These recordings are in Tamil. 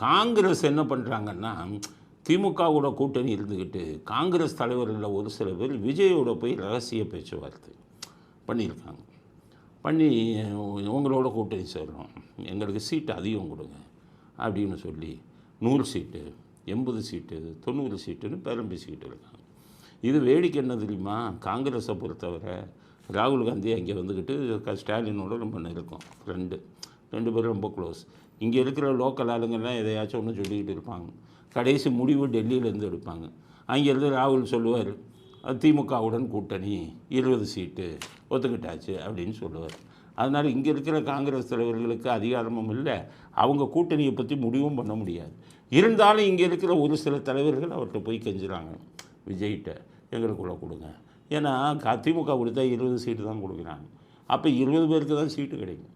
காங்கிரஸ் என்ன பண்ணுறாங்கன்னா, திமுகவோட கூட்டணி இருந்துக்கிட்டு காங்கிரஸ் தலைவர்களில் ஒரு சில பேர் விஜயோட போய் ரகசிய பேச்சுவார்த்தை பண்ணியிருக்காங்க. பண்ணி உங்களோட கூட்டணி சேர்றோம், எங்களுக்கு சீட்டு அதிகம் கொடுங்க அப்படின்னு சொல்லி 100 சீட்டு, 80 சீட்டு, 90 சீட்டுன்னு பேரம் பேசிக்கிட்டு இருக்காங்க. இது வேடிக்கை என்ன தெரியுமா? காங்கிரஸை பொறுத்தவரை ராகுல் காந்தி அங்கே வந்துக்கிட்டு ஸ்டாலினோட ரொம்ப நெருக்கம், ரெண்டு பேரும் ரொம்ப க்ளோஸ். இங்கே இருக்கிற லோக்கல் ஆளுங்கள்லாம் எதையாச்சும் ஒன்று சொல்லிக்கிட்டு இருப்பாங்க. கடைசி முடிவு டெல்லியிலேருந்து எடுப்பாங்க. அங்கேருந்து ராகுல் சொல்லுவார், திமுகவுடன் கூட்டணி 20 சீட்டு ஒத்துக்கிட்டாச்சு அப்படின்னு சொல்லுவார். அதனால் இங்கே இருக்கிற காங்கிரஸ் தலைவர்களுக்கு அதிகாரமும் இல்லை, அவங்க கூட்டணியை பற்றி முடிவும் பண்ண முடியாது. இருந்தாலும் இங்கே இருக்கிற ஒரு சில தலைவர்கள் அவர்கிட்ட போய் கெஞ்சுறாங்க, விஜய்கிட்ட எங்களுக்குள்ளே கொடுங்க. ஏன்னா திமுக கொடுத்தா 20 சீட்டு தான் கொடுக்குறாங்க. அப்போ 20 பேருக்கு தான் சீட்டு கிடைக்கும்.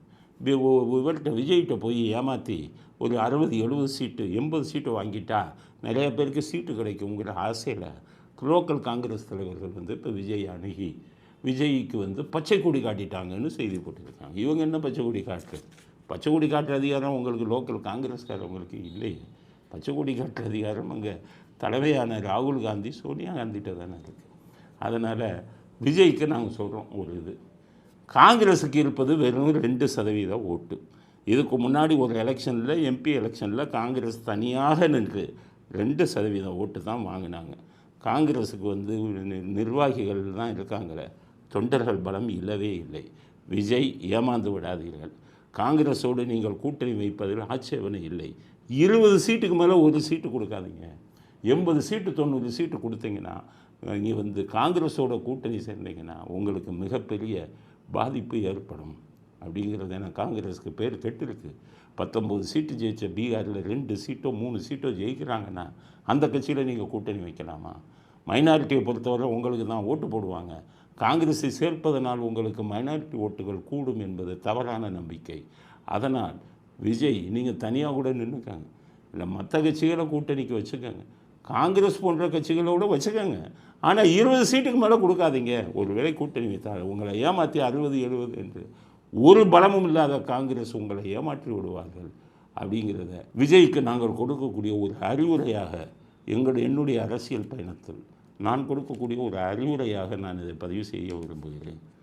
இவர்கிட்ட விஜய்கிட்ட போய் ஏமாற்றி ஒரு 60-70 சீட்டு 80 சீட்டு வாங்கிட்டா நிறைய பேருக்கு சீட்டு கிடைக்குங்கிற ஆசையில் லோக்கல் காங்கிரஸ் தலைவர்கள் இப்போ விஜய் அணுகி விஜய்க்கு பச்சை கொடி காட்டிட்டாங்கன்னு செய்தி போட்டுருக்காங்க. இவங்க என்ன பச்சை கொடி காட்டுறது? பச்சை கொடி காட்டுற அதிகாரம் உங்களுக்கு லோக்கல் காங்கிரஸ்காரவங்களுக்கு இல்லையே. பச்சை கொடி காட்டுற அதிகாரம் அங்கே தலைமையான ராகுல் காந்தி, சோனியா காந்திகிட்ட தானே இருக்குது. அதனால் விஜய்க்கு நாங்கள் சொல்கிறோம், ஒரு இது காங்கிரஸுக்கு இருப்பது வெறும் 2% ஓட்டு. இதுக்கு முன்னாடி ஒரு எலெக்ஷனில், எம்பி எலெக்ஷனில் காங்கிரஸ் தனியாக நின்று 2% ஓட்டு தான் வாங்கினாங்க. காங்கிரஸுக்கு நிர்வாகிகள் தான் இருக்காங்களே, தொண்டர்கள் பலம் இல்லவே இல்லை. விஜய், ஏமாந்து விடாதீர்கள். காங்கிரஸோடு நீங்கள் கூட்டணி வைப்பதில் ஆட்சேபனை இல்லை. 20 சீட்டுக்கு மேலே ஒரு சீட்டு கொடுக்காதீங்க. 80 சீட்டு 90 சீட்டு கொடுத்தீங்கன்னா, நீ காங்கிரஸோட கூட்டணி சேர்ந்தீங்கன்னா உங்களுக்கு மிகப்பெரிய பாதிப்பு ஏற்படும் அப்படிங்கிறது. ஏன்னா காங்கிரஸுக்கு பேர் கெட்டிருக்கு. 19 சீட்டு ஜெயித்த பீகாரில் 2 சீட்டோ 3 சீட்டோ ஜெயிக்கிறாங்கன்னா அந்த கட்சியில் நீங்கள் கூட்டணி வைக்கலாமா? மைனாரிட்டியை பொறுத்தவரை உங்களுக்கு தான் ஓட்டு போடுவாங்க. காங்கிரஸை சேர்ப்பதனால் உங்களுக்கு மைனாரிட்டி ஓட்டுகள் கூடும் என்பது தவறான நம்பிக்கை. அதனால் விஜய், நீங்கள் தனியாக கூட நின்றுக்காங்க, இல்லை மற்ற கட்சிகளை கூட்டணிக்கு வச்சுக்கோங்க, காங்கிரஸ் போன்ற கட்சிகளோடு வச்சுக்கோங்க. ஆனால் 20 சீட்டுக்கு மேலே கொடுக்காதீங்க. ஒரு வேளை கூட்டணி வைத்தால் உங்களை ஏமாற்றி 60-70 என்று ஒரு பலமும் இல்லாத காங்கிரஸ் உங்களை ஏமாற்றி விடுவார்கள். அப்படிங்கிறத விஜய்க்கு நாங்கள் கொடுக்கக்கூடிய ஒரு அறிவுரையாக, என்னுடைய அரசியல் பயணத்தில் நான் கொடுக்கக்கூடிய ஒரு அறிவுரையாக நான் இதை பதிவு செய்ய விரும்புகிறேன்.